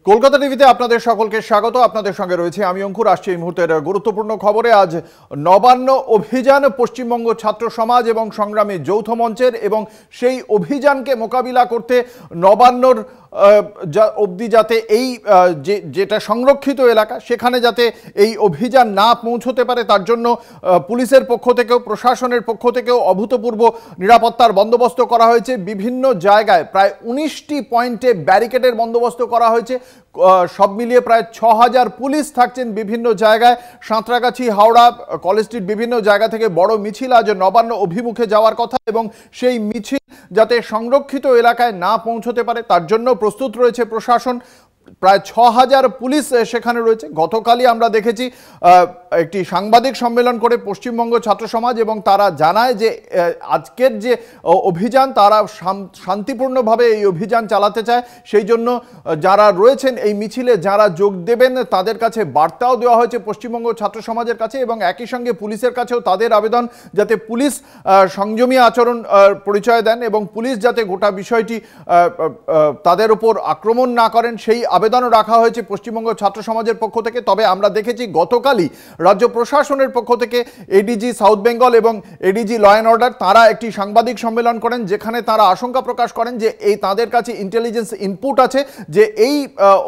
কলকাতা টিভিতে আপনাদের সকলকে স্বাগত। আপনাদের সঙ্গে রয়েছে আমি অঙ্কুর। আসছে এই মুহূর্তের গুরুত্বপূর্ণ খবরে। আজ নবান্ন অভিযান পশ্চিমবঙ্গ ছাত্র সমাজ এবং সংগ্রামী যৌথ মঞ্চের, এবং সেই অভিযানকে মোকাবিলা করতে নবান্নর অবধি যাতে এই যেটা সংরক্ষিত এলাকা সেখানে যাতে এই অভিযান না পৌঁছতে পারে তার জন্য পুলিশের পক্ষ থেকেও প্রশাসনের পক্ষ থেকেও অভূতপূর্ব নিরাপত্তার বন্দোবস্ত করা হয়েছে। বিভিন্ন জায়গায় প্রায় 19টি পয়েন্টে ব্যারিকেডের বন্দোবস্ত করা হয়েছে। সব মিলিয়ে প্রায় 6000 পুলিশ থাকছেন বিভিন্ন জায়গায়। সাঁতরাগাছি, হাওড়া, কলেজ স্ট্রিট বিভিন্ন জায়গা থেকে বড় মিছিল আজ নবান্ন অভিমুখে যাওয়ার কথা, এবং সেই মিছিল যাতে সংরক্ষিত এলাকায় না পৌঁছতে পারে তার জন্য প্রস্তুত রয়েছে প্রশাসন। প্রায় 6000 পুলিশ সেখানে রয়েছে। গতকালই আমরা দেখেছি একটি সাংবাদিক সম্মেলন করে পশ্চিমবঙ্গ ছাত্র সমাজ, এবং তারা জানায় যে আজকের যে অভিযান তারা শান্তিপূর্ণভাবে এই অভিযান চালাতে চায়। সেই জন্য যারা রয়েছেন এই মিছিলে যারা যোগ দেবেন তাদের কাছে বার্তাও দেওয়া হয়েছে পশ্চিমবঙ্গ ছাত্র সমাজের কাছে, এবং একই সঙ্গে পুলিশের কাছেও তাদের আবেদন যাতে পুলিশ সংযমী আচরণ পরিচয় দেন এবং পুলিশ যাতে গোটা বিষয়টি তাদের উপর আক্রমণ না করেন সেই আবেদনও রাখা হয়েছে পশ্চিমবঙ্গ ছাত্র সমাজের পক্ষ থেকে। তবে আমরা দেখেছি গতকালই রাজ্য প্রশাসনের পক্ষ থেকে এডিজি সাউথ বেঙ্গল এবং এডিজি ল অ্যান্ড অর্ডার তারা একটি সাংবাদিক সম্মেলন করেন, যেখানে তারা আশঙ্কা প্রকাশ করেন যে এই তাদের কাছে ইন্টেলিজেন্স ইনপুট আছে যে এই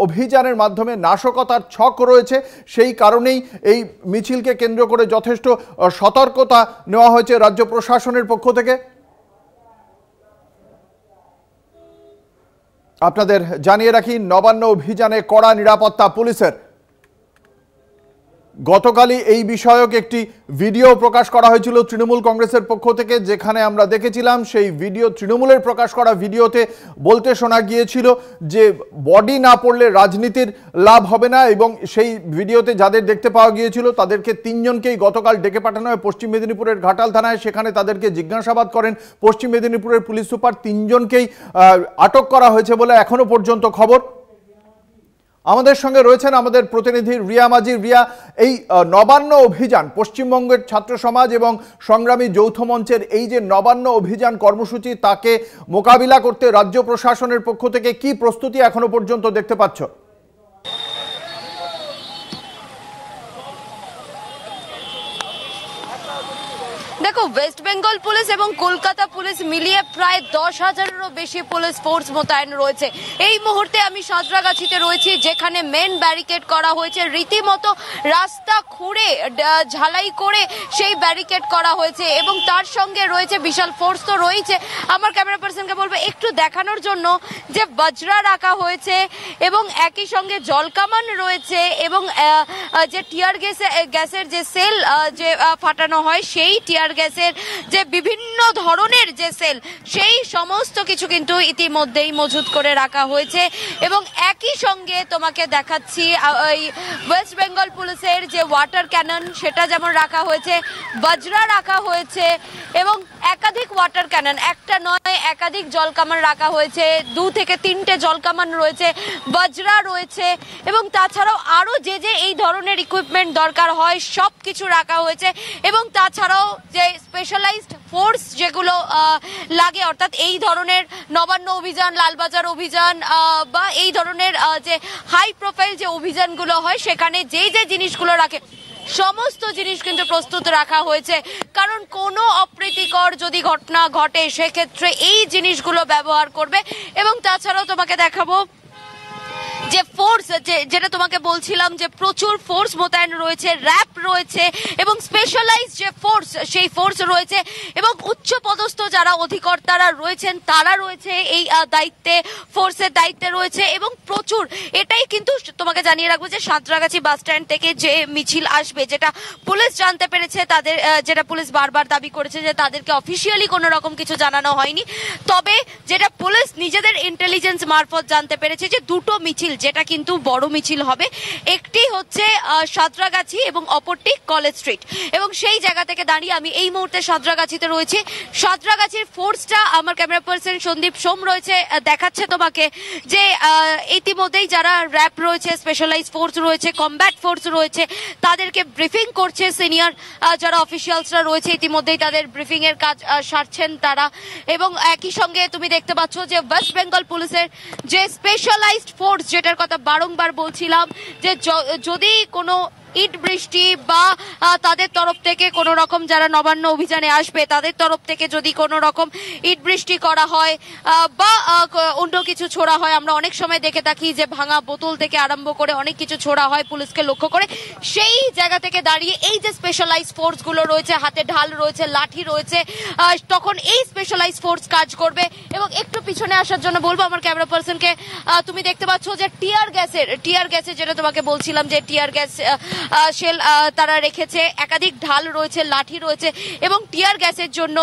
অভিযানের মাধ্যমে নাশকতার ছক রয়েছে। সেই কারণেই এই মিছিলকে কেন্দ্র করে যথেষ্ট সতর্কতা নেওয়া হয়েছে রাজ্য প্রশাসনের পক্ষ থেকে। আপনাদের জানিয়ে রাখি, নবান্ন অভিযানে কড়া নিরাপত্তা পুলিশের। গতকালই এই বিষয়ক একটি ভিডিও প্রকাশ করা হয়েছিল তৃণমূল কংগ্রেসের পক্ষ থেকে, যেখানে আমরা দেখেছিলাম সেই ভিডিও তৃণমূলের প্রকাশ করা ভিডিওতে বলতে শোনা গিয়েছিল যে বডি না পড়লে রাজনীতির লাভ হবে না, এবং সেই ভিডিওতে যাদের দেখতে পাওয়া গিয়েছিল তাদেরকে 3 জনকেই গতকাল ডেকে পাঠানো হয় পশ্চিম মেদিনীপুরের ঘাটাল থানায়। সেখানে তাদেরকে জিজ্ঞাসাবাদ করেন পশ্চিম মেদিনীপুরের পুলিশ সুপার। 3 জনকেই আটক করা হয়েছে বলে এখনো পর্যন্ত খবর। আমাদের সঙ্গে রয়েছেন আমাদের প্রতিনিধি রিয়া মাঝি। রিয়া, এই নবান্ন অভিযান পশ্চিমবঙ্গের ছাত্র সমাজ এবং সংগ্রামী যৌথ মঞ্চের এই যে নবান্ন অভিযান কর্মসূচি, তাকে মোকাবিলা করতে রাজ্য প্রশাসনের পক্ষ থেকে কি প্রস্তুতি এখনো পর্যন্ত দেখতে পাচ্ছ? দেখো, ওয়েস্ট বেঙ্গল পুলিশ এবং কলকাতা পুলিশ মিলিয়ে প্রায় 10,000-এরও বেশি পুলিশ ফোর্স মোতায়েন রয়েছে। এই মুহূর্তে আমি সাঁতরাগাছিতে রয়েছি, যেখানে মেন ব্যারিকেড করা হয়েছে। রীতিমতো রাস্তা খুঁড়ে ঝালাই করে সেই ব্যারিকেড করা হয়েছে, এবং তার সঙ্গে রয়েছে বিশাল ফোর্স তো রয়েছে। আমার ক্যামেরা পার্সনকে বলবো একটু দেখানোর জন্য যে বজরা রাখা হয়েছে, এবং একই সঙ্গে জলকামান রয়েছে, এবং যে টিয়ার গ্যাসের যে সেল যে ফাটানো হয়, সেই টিয়ার গ্যাসের যে বিভিন্ন ধরনের যে সেল, সেই সমস্ত কিছু কিন্তু ইতিমধ্যেই মজুত করে রাখা হয়েছে। এবং একই সঙ্গে তোমাকে দেখাচ্ছি এই ওয়েস্ট বেঙ্গল পুলিশের যে ওয়াটার ক্যানন সেটা যেমন রাখা হয়েছে, বজরা রাখা হয়েছে, এবং একাধিক ওয়াটার ক্যানন, একটা নয় একাধিক জলকামান রাখা হয়েছে। 2 থেকে 3টে জলকামান রয়েছে, বজরা রয়েছে, এবং তাছাড়াও আরো যে যে এই ধরনের ইকুইপমেন্ট দরকার হয় সব কিছু রাখা হয়েছে। এবং তাছাড়াও যে স্পেশালাইজড ফোর্স যেগুলো লাগে, অর্থাৎ এই ধরনের নবান্ন অভিযান, লালবাজার অভিযান বা এই ধরনের যে হাই প্রোফাইল যে অভিযানগুলো হয় সেখানে যে যে জিনিসগুলো রাখে সমস্ত জিনিস কিন্তু প্রস্তুত রাখা হয়েছে। কারণ কোনো অপ্রীতিকর যদি ঘটনা ঘটে সেক্ষেত্রে এই জিনিসগুলো ব্যবহার করবে। এবং তাছাড়াও তোমাকে দেখাবো যে ফোর্স, যেটা তোমাকে বলছিলাম যে প্রচুর ফোর্স মোতায়েন রয়েছে, র্যাপ রয়েছে, এবং স্পেশালাইজ যে ফোর্স সেই ফোর্স রয়েছে, এবং উচ্চ পদস্থ যারা অধিকর্তারা রয়েছেন তারা রয়েছে এই দায়িত্বে, ফোর্সের দায়িত্বে রয়েছে। এবং প্রচুর, এটাই কিন্তু তোমাকে জানিয়ে রাখবো যে সাঁতরাগাছি বাস স্ট্যান্ড থেকে যে মিছিল আসবে, যেটা পুলিশ জানতে পেরেছে, তাদের যেটা পুলিশ বারবার দাবি করেছে যে তাদেরকে অফিসিয়ালি কোনো রকম কিছু জানানো হয়নি, তবে যেটা পুলিশ নিজেদের ইন্টেলিজেন্স মারফত জানতে পেরেছে যে 2টো মিছিল, যেটা কিন্তু বড় মিছিল হবে, একটি হচ্ছে সাঁতরাগাছি এবং অপরটি কলেজ স্ট্রিট। এবং সেই জায়গা থেকে দাঁড়িয়ে আমি এই মুহূর্তে সাঁতরাগাছিতে রয়েছি। সাঁতরাগাছির ফোর্সটা আমার ক্যামেরা পার্সন সন্দীপ সোম রয়েছে, দেখাচ্ছে তোমাকে যে ইতিমধ্যেই যারা র্যাপ রয়েছে, স্পেশালাইজ ফোর্স রয়েছে, কমব্যাট ফোর্স রয়েছে, তাদেরকে ব্রিফিং করছে সিনিয়র যারা অফিসিয়ালসরা রয়েছে, ইতিমধ্যেই তাদের ব্রিফিং এর কাজ সারছেন তারা। এবং একই সঙ্গে তুমি দেখতে পাচ্ছ যে ওয়েস্ট বেঙ্গল পুলিশের যে স্পেশালাইজড ফোর্স, যেটার কথা বারংবার বলছিলাম যে যদি কোনো ইট বৃষ্টি বা তাদের তরফ থেকে কোনো রকম যারা নবান্ন অভিযানে আসবে তাদের তরফ থেকে যদি কোনো রকম ইট বৃষ্টি করা হয় বা অন্য কিছু ছোড়া হয়, আমরা অনেক সময় দেখে থাকি যে ভাঙা বোতল থেকে আরম্ভ করে অনেক কিছু ছোড়া হয় পুলিশকে লক্ষ্য করে, সেই জায়গা থেকে দাঁড়িয়ে এই যে স্পেশালাইজ ফোর্সগুলো রয়েছে, হাতে ঢাল রয়েছে, লাঠি রয়েছে, তখন এই স্পেশালাইজ ফোর্স কাজ করবে। এবং একটু পিছনে আসার জন্য বলবো আমার ক্যামেরা পার্সনকে, তুমি দেখতে পাচ্ছ যে টিয়ার গ্যাসের যেটা তোমাকে বলছিলাম যে টিয়ার গ্যাস শেল তারা রেখেছে, একাধিক ঢাল রয়েছে, লাঠি রয়েছে এবং টিয়ার গ্যাসের জন্য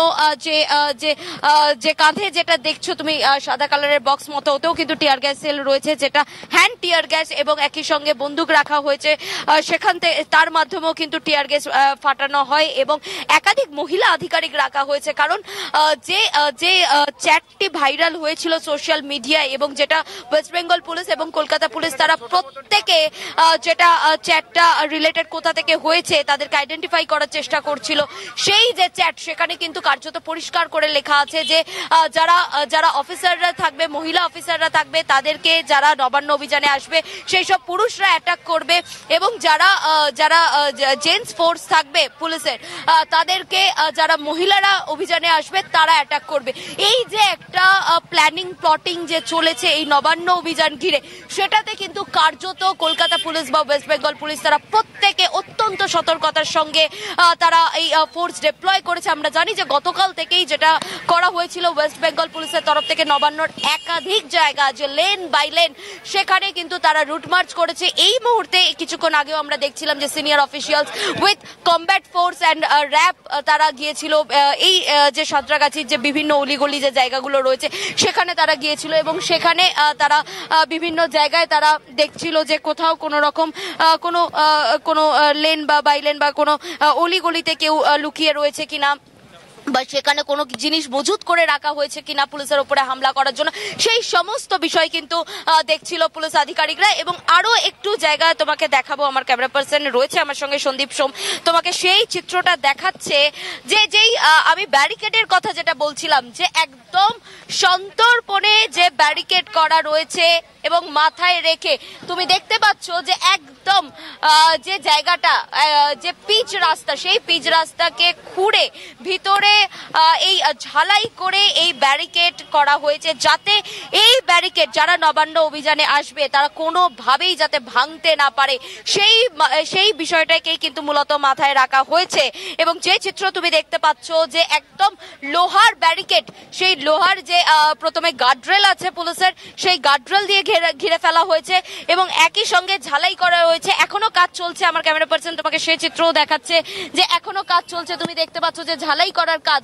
যে কাঁধে যেটা দেখছো তুমি সাদা কালারের বক্স মতো, ওতেও কিন্তু টিয়ার গ্যাস সেল রয়েছে, যেটা হ্যান্ড টিয়ার গ্যাস, এবং একই সঙ্গে বন্দুক রাখা হয়েছে সেখান থেকে, তার মাধ্যমেও কিন্তু টিয়ার গ্যাস ফাটানো হয় এবং একাধিক মহিলা আধিকারিক রাখা হয়েছে। কারণ যে চ্যাটটি ভাইরাল হয়েছিল সোশ্যাল মিডিয়ায় এবং যেটা ওয়েস্ট বেঙ্গল পুলিশ এবং কলকাতা পুলিশ তারা প্রত্যেকে যেটা চ্যাটটা রিলেটেড কোথা থেকে হয়েছে তাদেরকে আইডেন্টিফাই করার চেষ্টা করছিল, সেই যে চ্যাট সেখানে কিন্তু কার্যত পরিষ্কার করে লেখা আছে যে যারা অফিসাররা থাকবে, মহিলা অফিসাররা থাকবে, তাদেরকে যারা নবান্ন অভিযানে আসবে সেই সব পুরুষরা অ্যাটাক করবে এবং যারা জেন্টস ফোর্স থাকবে পুলিশের তাদেরকে যারা মহিলারা অভিযানে আসবে তারা অ্যাটাক করবে। এই যে একটা প্ল্যাটিং যে চলেছে এই নবান্ন অভিযান ঘিরে, সেটাতে কিন্তু কার্যত কলকাতা পুলিশ বা ওয়েস্ট বেঙ্গল পুলিশ তারা প্রত্যেকে অত্যন্ত সতর্কতার সঙ্গে তারা এই ফোর্স ডিপ্লয় করেছে। আমরা জানি যে গতকাল থেকেই যেটা করা হয়েছিল ওয়েস্ট বেঙ্গল পুলিশের তরফ থেকে নবান্নর একাধিক জায়গা যে লেন বাই লেন সেখানে কিন্তু তারা রুট মার্চ করেছে। এই মুহূর্তে কিছুক্ষণ আগেও আমরা দেখছিলাম যে senior officials with combat force and RAB তারা গিয়েছিল এই যে সাঁতরাগাছির যে বিভিন্ন অলিগলি যে জায়গাগুলো রয়েছে সেখানে তারা গিয়েছিল এবং সেখানে তারা বিভিন্ন জায়গায় তারা দেখছিল যে কোথাও কোনো রকম কোনো লেন বা বাইলেন বা কোনো অলিগলিতে কেউ লুকিয়ে রয়েছে কিনা বা সেখানে কোনো জিনিস মজুত করে রাখা হয়েছে কিনা পুলিশের উপরে হামলা করার জন্য, সেই সমস্ত বিষয় কিন্তু দেখছিল পুলিশ আধিকারিকরা। এবং আরো একটু জায়গায় তোমাকে দেখাবো, আমার ক্যামেরা পার্সন রয়েছে আমার সঙ্গে সন্দীপ সোম, তোমাকে সেই চিত্রটা দেখাচ্ছে যেই আমি ব্যারিকেডের কথা যেটা বলছিলাম যে একদম সন্তর্পণে যে ব্যারিকেড করা রয়েছে এবং মাথায় রেখে তুমি দেখতে পাচ্ছ যে একদম যে জায়গাটা যে পিচ রাস্তা, সেই পিচ রাস্তাকে খুঁড়ে ভিতরে এই ঝালাই করে এই ব্যারিকেড করা হয়েছে, যাতে এই ব্যারিকেড যারা নবান্ন অভিযানে আসবে তারা কোনোভাবেই যাতে ভাঙতে না পারে, সেই বিষয়টাকেই কিন্তু মূলত মাথায় রাখা হয়েছে। এবং যে চিত্র তুমি দেখতে পাচ্ছ যে একদম লোহার ব্যারিকেড, সেই লোহার যে প্রথমে গার্ডরেল আছে পুলিশের, সেই গার্ডরেল দিয়ে ঘিরে ফেলা হয়েছে এবং একই সঙ্গে ঝালাই করা হয়েছে। এখনো কাজ চলছে, আমার ক্যামেরা পার্সন তোমাকে সেই চিত্রও দেখাচ্ছে যে এখনো কাজ চলছে। তুমি দেখতে পাচ্ছ যে ঝালাই করার কাজ,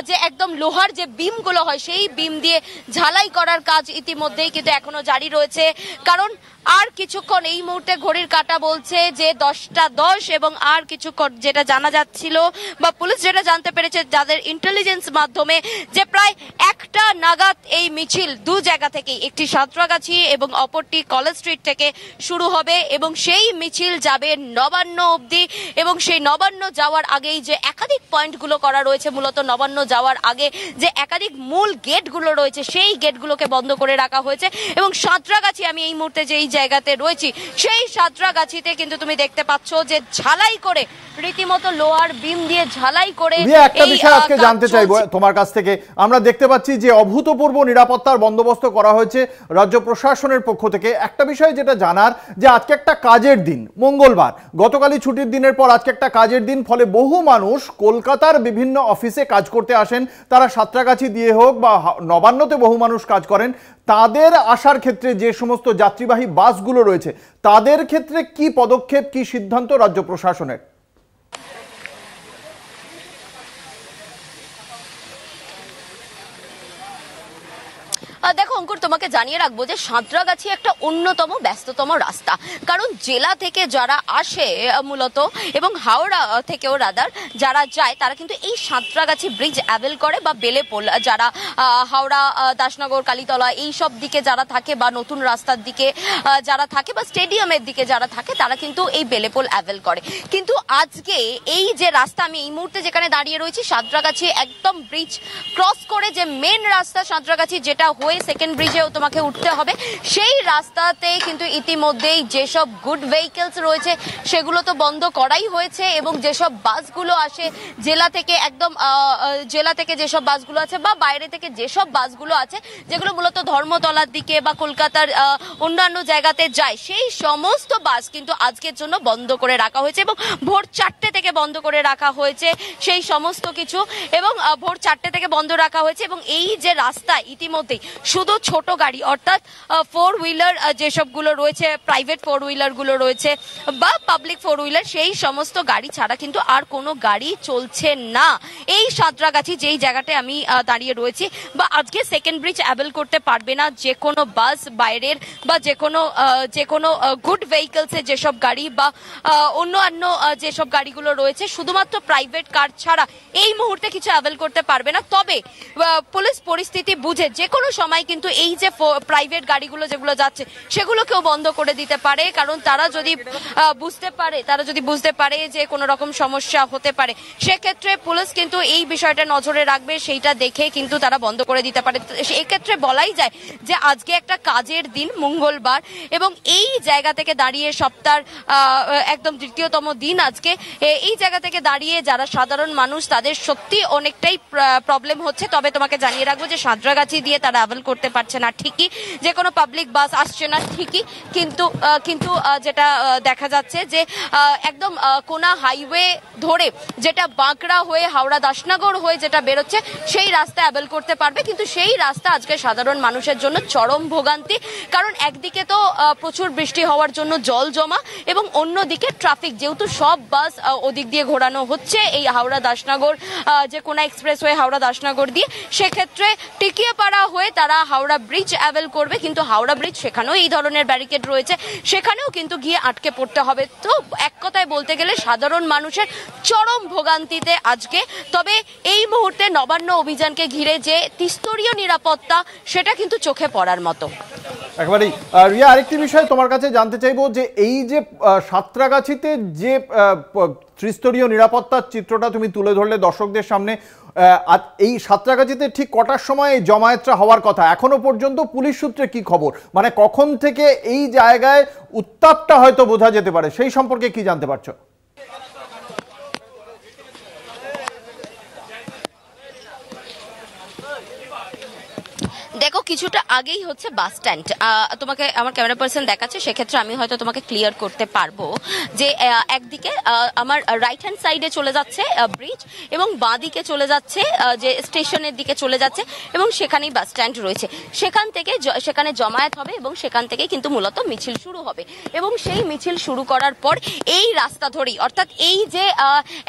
যে একদম লোহার যে বিম গুলো হয় সেই বিম দিয়ে ঝালাই করার কাজ ইতিমধ্যেই কিন্তু এখনো জারি রয়েছে। কারণ আর কিছুক্ষণ, এই মুহূর্তে ঘড়ির কাঁটা বলছে যে 10:10 এবং আর কিছুক্ষণ যেটা জানা যাচ্ছিল বা পুলিশ যেটা জানতে পেরেছে যাদের ইন্টেলিজেন্স মাধ্যমে যে প্রায় 1টা নাগাদ এই মিছিল দু জায়গা থেকে, একটি সাঁতরাগাছি এবং অপরটি কলেজ স্ট্রিট থেকে শুরু হবে এবং সেই মিছিল যাবে নবান্ন অবধি। এবং সেই নবান্ন যাওয়ার আগেই যে একাধিক পয়েন্টগুলো করা রয়েছে, মূলত নবান্ন যাওয়ার আগে যে একাধিক মূল গেটগুলো রয়েছে সেই গেটগুলোকে বন্ধ করে রাখা হয়েছে। এবং সাঁতরাগাছি, আমি এই মুহূর্তে যে জায়গাতে রয়েছি সেই সাঁতরাগাছিতে কিন্তু তুমি দেখতে পাচ্ছ যে ঝালাই করে, রীতিমতো লোহার বিম দিয়ে ঝালাই করে। একটা বিষয় আজকে জানতে চাইবো তোমার কাছ থেকে, আমরা দেখতে পাচ্ছি যে অভূতপূর্ব নিরাপত্তার বন্দোবস্ত করা হয়েছে রাজ্য প্রশাসনের পক্ষ থেকে। একটা বিষয় যেটা জানার, যে আজকে একটা কাজের দিন, মঙ্গলবার, গতকালই ছুটির দিনের পর আজকে একটা কাজের দিন, ফলে বহু মানুষ কলকাতার বিভিন্ন অফিসে কাজ করতে আসেন, তারা সাঁতরাগাছি দিয়ে হোক বা নবান্নতে বহু মানুষ কাজ করেন। তাদের আসার ক্ষেত্রে যে সমস্ত যাত্রীবাহী বাসগুলো রয়েছে তাদের ক্ষেত্রে কি পদক্ষেপ, কি সিদ্ধান্ত রাজ্য প্রশাসনের? দেখো অঙ্কুর, তোমাকে জানিয়ে রাখবো যে সাঁতরাগাছি একটা অন্যতম ব্যস্ততম রাস্তা। কারণ জেলা থেকে যারা আসে মূলত এবং হাওড়া থেকেও রাদার যারা যায় তারা কিন্তু এই সাঁতরাগাছি ব্রিজ অ্যাভেল করে বা বেলেপোল, যারা হাওড়া, দাসনগর, কালীতলা এই সব দিকে যারা থাকে বা নতুন রাস্তার দিকে যারা থাকে বা স্টেডিয়ামের দিকে যারা থাকে তারা কিন্তু এই বেলেপোল অ্যাভেল করে। কিন্তু আজকে এই যে রাস্তা, আমি এই মুহূর্তে যেখানে দাঁড়িয়ে রয়েছি সাঁতরাগাছি একদম ব্রিজ ক্রস করে যে মেন রাস্তা সাঁতরাগাছি, যেটা হয়ে সেকেন্ড ব্রিজেও ধরেও তোমাকে উঠতে হবে। সেই রাস্তাতে কিন্তু ইতিমধ্যেই যেসব গুড ভেহিকলস রয়েছে সেগুলো তো বন্ধ করাই হয়েছে, এবং যেসব বাসগুলো আসে জেলা থেকে, একদম জেলা থেকে যেসব বাসগুলো আছে বা বাইরে থেকে যেসব বাসগুলো আছে যেগুলো মূলত ধর্মতলার দিকে বা কলকাতার অন্যান্য জায়গাতে যায়, সেই সমস্ত বাস কিন্তু আজকের জন্য বন্ধ করে রাখা হয়েছে এবং ভোর 4টে থেকে বন্ধ করে রাখা হয়েছে সেই সমস্ত কিছু, এবং ভোর 4টে থেকে বন্ধ রাখা হয়েছে। এবং এই যে রাস্তা ইতিমধ্যেই শুধু ছোট গাড়ি অর্থাৎ 4 হুইলার যেসবগুলো রয়েছে, প্রাইভেট 4 হুইলার গুলো রয়েছে বা পাবলিক 4 হুইলার, সেই সমস্ত গাড়ি ছাড়া কিন্তু আর কোনো গাড়ি চলছে না এই সাঁতরাগাছি যেই জায়গাতে আমি দাঁড়িয়ে রয়েছি। বা আজকে সেকেন্ড ব্রিজ অ্যাভেল করতে পারবে না যে কোনো বাস বাইরের বা যে কোনো গুড ভেহিকলসের যেসব গাড়ি বা অন্যান্য যেসব গাড়িগুলো রয়েছে, শুধুমাত্র প্রাইভেট কার ছাড়া এই মুহূর্তে কিছু অ্যাভেল করতে পারবে না। তবে পুলিশ পরিস্থিতি বুঝে যে কোনো সময় কিন্তু এই যে প্রাইভেট গাড়িগুলো যেগুলো যাচ্ছে সেগুলোকেও বন্ধ করে দিতে পারে, কারণ তারা যদি বুঝতে পারে যে কোনো রকম সমস্যা হতে পারে, সেক্ষেত্রে পুলিশ কিন্তু এই বিষয়টা নজরে রাখবে, সেইটা দেখে কিন্তু তারা বন্ধ করে দিতে পারে। এক্ষেত্রে বলাই যায় যে আজকে একটা কাজের দিন, মঙ্গলবার, এবং এই জায়গা থেকে দাঁড়িয়ে সপ্তাহের একদম তৃতীয়তম দিন আজকে। এই জায়গা থেকে দাঁড়িয়ে যারা সাধারণ মানুষ তাদের সত্যি অনেকটাই প্রবলেম হচ্ছে। তবে তোমাকে জানিয়ে রাখবো যে সাঁতরাগাছি দিয়ে তারা অ্যাভেল করতে পারছে না ঠিকই, যে কোনো পাবলিক বাস আসছে না ঠিকই, কিন্তু যেটা দেখা যাচ্ছে যে একদম কোনা হাইওয়ে ধরে যেটা বাঁকড়া হয়ে হাওড়া দাসনগর হয়ে যেটা বেরোচ্ছে সেই রাস্তা অ্যাভেল করতে পারবে, কিন্তু সেই রাস্তা আজকে সাধারণ মানুষের জন্য চরম ভোগান্তি। কারণ একদিকে তো প্রচুর বৃষ্টি হওয়ার জন্য জল জমা, এবং অন্যদিকে ট্রাফিক, যেহেতু সব বাস ওদিক দিয়ে ঘোরানো হচ্ছে এই হাওড়া দাসনগর যে কোনা এক্সপ্রেস হয়ে হাওড়া দাসনগর দিয়ে, সেক্ষেত্রে টিকিয়াপাড়া হয়ে তারা হাওড়া ব্রিজ অ্যাভেল করবে। কিন্তু হাওড়া ব্রিজ, সেখানেও এই ধরনের ব্যারিকেড রয়েছে, সেখানেও কিন্তু গিয়ে আটকে পড়তে হবে। তো এক কথায় বলতে গেলে সাধারণ মানুষের চরম ভোগান্তিতে আজকে। তবে এই মুহূর্তে নবান্ন অভিযানকে ঘিরে যে ত্রিস্তরীয় নিরাপত্তা, সেটা কিন্তু চোখে পড়ার মতো। একেবারেই। রিয়া, আরেকটি বিষয় তোমার কাছে জানতে চাইবো যে এই যে সাঁতরাগাছিতে যে ত্রিস্তরীয় নিরাপত্তার চিত্রটা তুমি তুলে ধরলে দর্শকদের সামনে, এই সাঁতরাগাছিতে ঠিক কটার সময় জমায়েতটা হওয়ার কথা? এখনো পর্যন্ত পুলিশ সূত্রে কি খবর, মানে কখন থেকে এই জায়গায় উত্তাপটা হয়তো বোঝা যেতে পারে, সেই সম্পর্কে কি জানতে পারছো? দেখো, কিছুটা আগেই হচ্ছে বাস স্ট্যান্ড, তোমাকে আমার ক্যামেরা পার্সন দেখাচ্ছে, সেক্ষেত্রে আমি হয়তো তোমাকে ক্লিয়ার করতে পারবো যে একদিকে আমার রাইট হ্যান্ড সাইডে চলে যাচ্ছে ব্রিজ, এবং বাঁ দিকে চলে যাচ্ছে যে স্টেশনের দিকে চলে যাচ্ছে, এবং সেখানেই বাস স্ট্যান্ড রয়েছে। সেখানে জমায়েত হবে এবং সেখান থেকে কিন্তু মূলত মিছিল শুরু হবে, এবং সেই মিছিল শুরু করার পর এই রাস্তা ধরেই, অর্থাৎ এই যে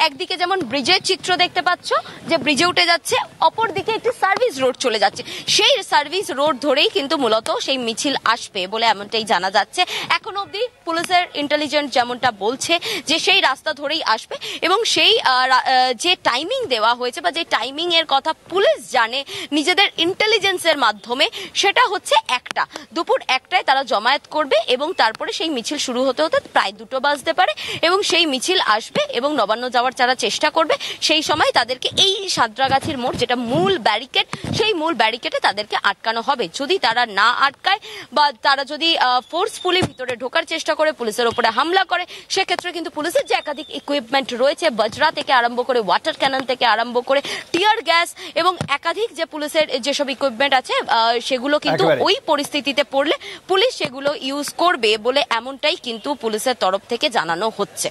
একদিকে যেমন ব্রিজের চিত্র দেখতে পাচ্ছ যে ব্রিজে উঠে যাচ্ছে, অপর দিকে একটি সার্ভিস রোড চলে যাচ্ছে, সেই সার্ভিস রোড ধরেই কিন্তু মূলত সেই মিছিল আসবে বলে এমনটাই জানা যাচ্ছে। এখন অবধি পুলিশের ইন্টেলিজেন্স যেমনটা বলছে যে সেই রাস্তা ধরেই আসবে, এবং সেই যে টাইমিং দেওয়া হয়েছে বা যে টাইমিং এর কথা পুলিশ জানে নিজেদের ইন্টেলিজেন্সের মাধ্যমে, সেটা হচ্ছে দুপুর 1টায় তারা জমায়েত করবে, এবং তারপরে সেই মিছিল শুরু হতে হতে প্রায় 2টো বাজতে পারে, এবং সেই মিছিল আসবে এবং নবান্ন যাওয়ার যারা চেষ্টা করবে সেই সময় তাদেরকে এই সাঁতরাগাছির মোড়, যেটা মূল ব্যারিকেড, সেই মূল ব্যারিকেডে তাদেরকে আটকানো হবে। যদি তারা না আটকায় বা তারা যদি ফোর্সফুলি ভিতরে ঢোকার চেষ্টা করে, পুলিশের উপরে হামলা করে, সেক্ষেত্রে কিন্তু পুলিশের যে একাধিক ইকুইপমেন্ট রয়েছে, বজ্রা থেকে আরম্ভ করে ওয়াটার ক্যানন থেকে আরম্ভ করে টিয়ার গ্যাস এবং একাধিক যে পুলিশের যেসব ইকুইপমেন্ট আছে, সেগুলো কিন্তু ওই পরিস্থিতিতে পড়লে পুলিশ সেগুলো ইউজ করবে বলে এমনটাই কিন্তু পুলিশের তরফ থেকে জানানো হচ্ছে।